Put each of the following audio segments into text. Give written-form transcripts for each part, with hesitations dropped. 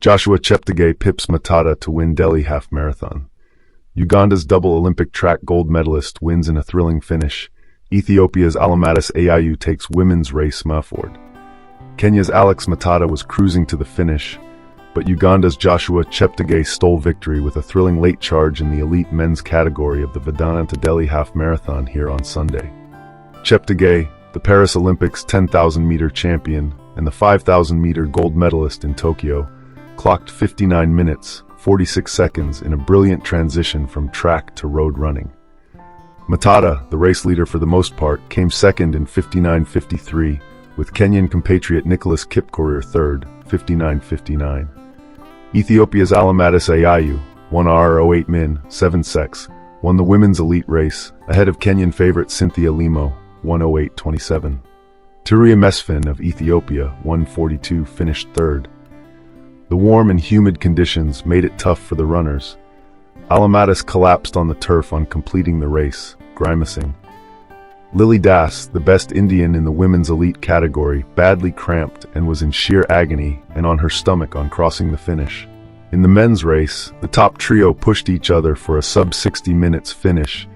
Joshua Cheptegei pips Matata to win Delhi Half Marathon. Uganda's double Olympic track gold medalist wins in a thrilling finish. Ethiopia's Alemaddis Eyayu takes women's race forward. Kenya's Alex Matata was cruising to the finish, but Uganda's Joshua Cheptegei stole victory with a thrilling late charge in the elite men's category of the Vedanta Delhi Half Marathon here on Sunday. Cheptegei, the Paris Olympics 10,000-meter champion and the 5,000-meter gold medalist in Tokyo, clocked 59 minutes, 46 seconds in a brilliant transition from track to road running. Matata, the race leader for the most part, came second in 59:53, with Kenyan compatriot Nicholas Kipkorir third, 59:59. Ethiopia's Alemaddis Eyayu, 1:08 min, 7 secs, won the women's elite race, ahead of Kenyan favorite Cynthia Limo, 1:08.27. Tiruya Mesfin of Ethiopia, 1:42, finished third. The warm and humid conditions made it tough for the runners. Alemaddis collapsed on the turf on completing the race, grimacing. Lily Das, the best Indian in the women's elite category, badly cramped and was in sheer agony and on her stomach on crossing the finish. In the men's race, the top trio pushed each other for a sub-60 minutes finish,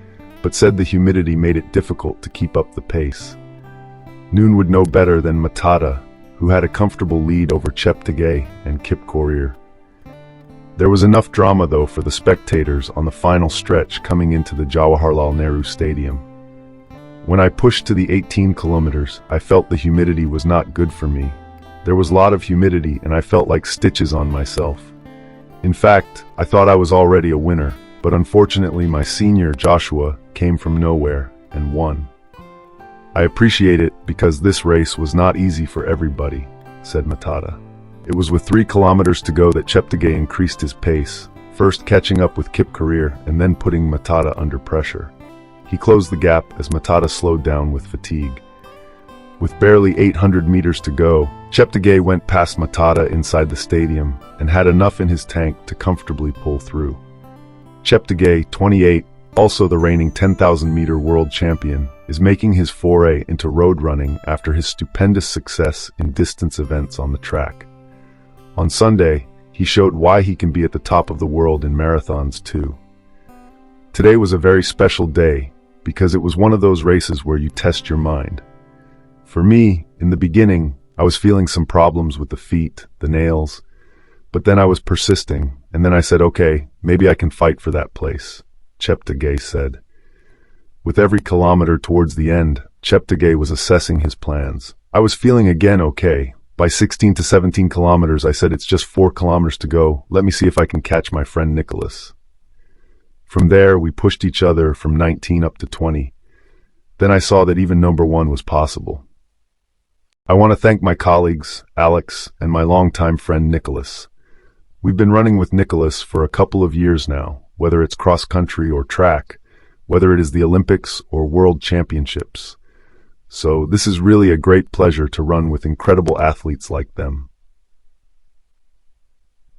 but said the humidity made it difficult to keep up the pace. Noon would know better than Matata, who had a comfortable lead over Cheptegei and Kipkorir. There was enough drama, though, for the spectators on the final stretch coming into the Jawahar Lal Nehru Stadium. When I pushed to the 18 kilometers, I felt the humidity was not good for me. There was a lot of humidity and I felt like stitches on myself. In fact, I thought I was already a winner, but unfortunately my senior, Joshua, came from nowhere and won. I appreciate it because this race was not easy for everybody, said Matata. It was with 3 kilometers to go that Cheptegei increased his pace, first catching up with Kipkorir and then putting Matata under pressure. He closed the gap as Matata slowed down with fatigue. With barely 800 meters to go, Cheptegei went past Matata inside the stadium and had enough in his tank to comfortably pull through. Cheptegei, 28, also the reigning 10,000-meter world champion, is making his foray into road running after his stupendous success in distance events on the track. On Sunday, he showed why he can be at the top of the world in marathons too. Today was a very special day because it was one of those races where you test your mind. For me, in the beginning, I was feeling some problems with the feet, the nails, but then I was persisting, and then I said, okay, maybe I can fight for that place, Cheptegei said. With every kilometer towards the end, Cheptegei was assessing his plans. I was feeling again okay. By 16 to 17 kilometers, I said it's just 4 kilometers to go. Let me see if I can catch my friend Nicholas. From there, we pushed each other from 19 up to 20. Then I saw that even number 1 was possible. I want to thank my colleagues, Alex, and my longtime friend Nicholas. We've been running with Nicholas for a couple of years now, whether it's cross-country or track, whether it is the Olympics or World Championships. So this is really a great pleasure to run with incredible athletes like them.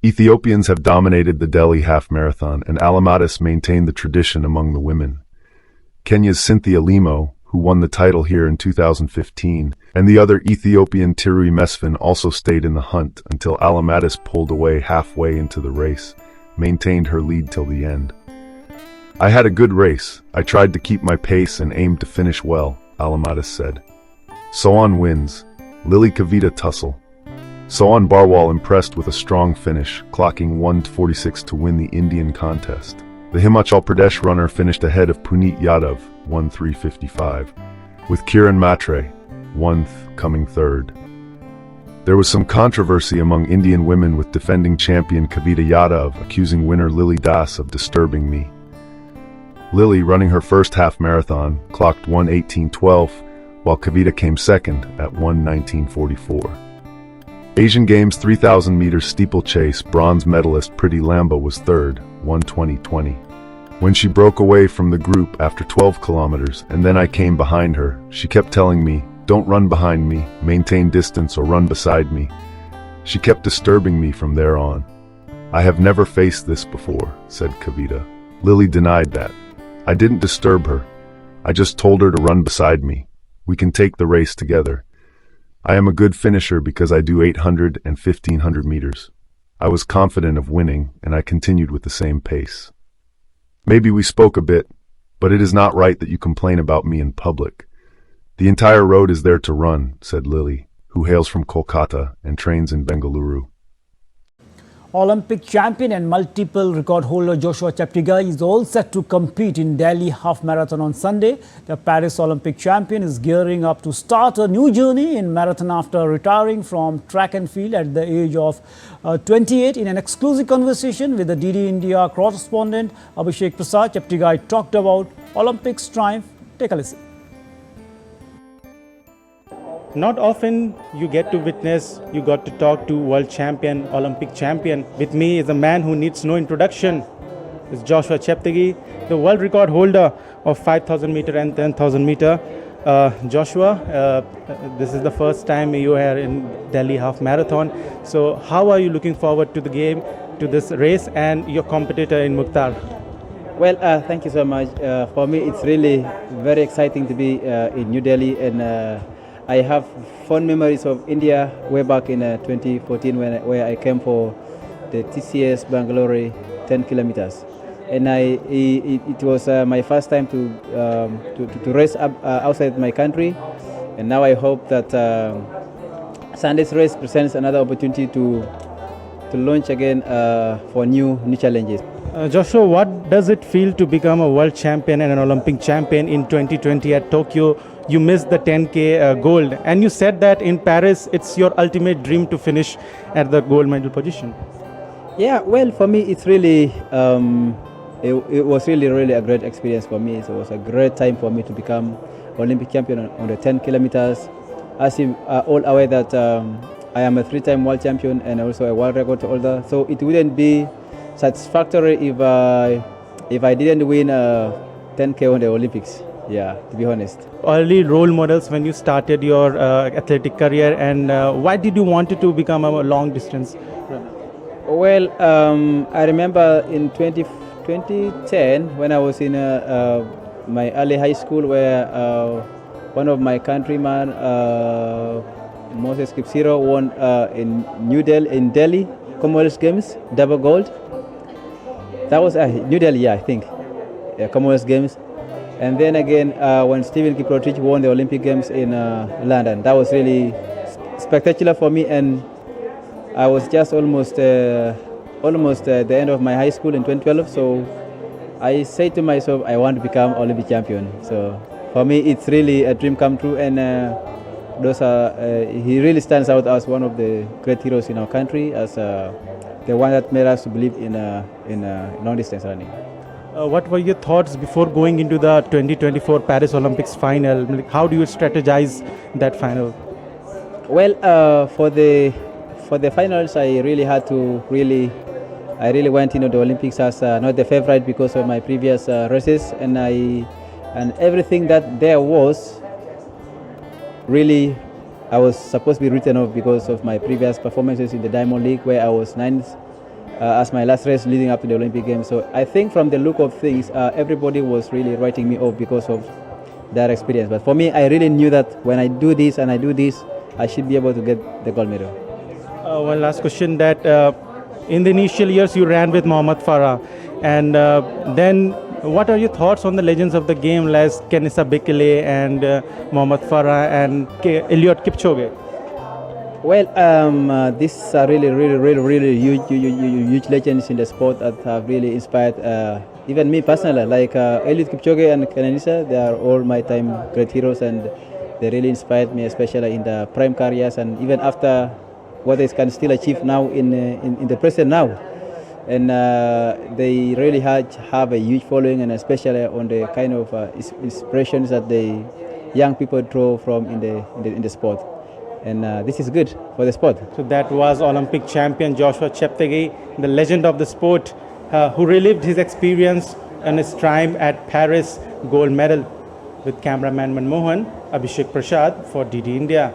Ethiopians have dominated the Delhi Half Marathon, and Alemaddis maintained the tradition among the women. Kenya's Cynthia Limo, who won the title here in 2015, and the other Ethiopian Tiruya Mesfin also stayed in the hunt until Alemaddis pulled away halfway into the race, maintained her lead till the end. I had a good race. I tried to keep my pace and aimed to finish well, Alemaddis said. Sohan wins. Lily Kavita tussle. Sohan Barwal impressed with a strong finish, clocking 1:46 to win the Indian contest. The Himachal Pradesh runner finished ahead of Puneet Yadav, 1:3:55, with Kiran Matre, 1th, coming third. There was some controversy among Indian women with defending champion Kavita Yadav accusing winner Lily Das of disturbing me. Lily, running her first half marathon, clocked 1:18:12, while Kavita came second at 1:19:44. Asian Games 3,000 meters steeplechase bronze medalist Priti Lamba was third, 1:20:20. When she broke away from the group after 12 kilometers and then I came behind her, she kept telling me, "Don't run behind me, maintain distance or run beside me." She kept disturbing me from there on. "I have never faced this before," said Kavita. Lily denied that. "I didn't disturb her. I just told her to run beside me. We can take the race together. I am a good finisher because I do 800 and 1,500 meters." I was confident of winning, and I continued with the same pace. Maybe we spoke a bit, but it is not right that you complain about me in public. The entire road is there to run, said Lily, who hails from Kolkata and trains in Bengaluru. Olympic champion and multiple record holder Joshua Cheptegei is all set to compete in Delhi Half Marathon on Sunday. The Paris Olympic champion is gearing up to start a new journey in marathon after retiring from track and field at the age of 28. In an exclusive conversation with the DD India correspondent Abhishek Prasad, Cheptegei talked about Olympics triumph. Take a listen. Not often you get to witness, you got to talk to world champion, Olympic champion. With me is a man who needs no introduction. It's Joshua Cheptegei, the world record holder of 5,000 meter and 10,000 meter. Joshua, this is the first time you are in Delhi Half Marathon. So how are you looking forward to the game, to this race and your competitor in Mukhtar? Well, thank you so much. For me, it's really very exciting to be in New Delhi, and I have fond memories of India way back in 2014 where I came for the TCS Bangalore 10 kilometers, and it was my first time to race outside my country, and now I hope that Sunday's race presents another opportunity to launch again for new challenges. Joshua, what does it feel to become a world champion and an Olympic champion in 2020 at Tokyo? You missed the 10K gold, and you said that in Paris it's your ultimate dream to finish at the gold medal position. Yeah, well, for me it's really it was really a great experience for me. So it was a great time for me to become Olympic champion on the 10 kilometers. As you are all aware that I am a 3-time world champion and also a world record holder, so it wouldn't be satisfactory if I didn't win 10K on the Olympics. Yeah, to be honest. Early role models when you started your athletic career, and why did you want to become a long distance runner? Well, I remember in 2010 when I was in my early high school, where one of my countrymen, Moses Kipkorir, won in Delhi Commonwealth Games, double gold. That was New Delhi, yeah, I think, Commonwealth Games. And then again, when Stephen Kipkorir won the Olympic Games in London, that was really spectacular for me. And I was just almost at the end of my high school in 2012. So I said to myself, I want to become Olympic champion. So for me, it's really a dream come true. And he really stands out as one of the great heroes in our country, as the one that made us believe in long distance running. What were your thoughts before going into the 2024 Paris Olympics final? How do you strategize that final? Well, for the finals, I really went into the Olympics as not the favorite because of my previous races, and everything that there was really, I was supposed to be written off because of my previous performances in the Diamond League, where I was 9th. As my last race leading up to the Olympic Games. So I think from the look of things, everybody was really writing me off because of that experience. But for me, I really knew that when I do this and I do this, I should be able to get the gold medal. One last question, that in the initial years you ran with Mohammad Farah, and then what are your thoughts on the legends of the game like Kenisa Bekele and Mohammad Farah and Eliud Kipchoge? Well, these are really huge legends in the sport that have really inspired even me personally. Like Eliud Kipchoge and Kenenisa, they are all my time great heroes, and they really inspired me, especially in the prime careers and even after what they can still achieve now in the present now. And they really have a huge following, and especially on the kind of inspirations that the young people draw from in the sport. And this is good for the sport. So that was Olympic champion Joshua Cheptegei, the legend of the sport, who relived his experience and his triumph at Paris gold medal. With cameraman Manmohan, Abhishek Prasad for DD India.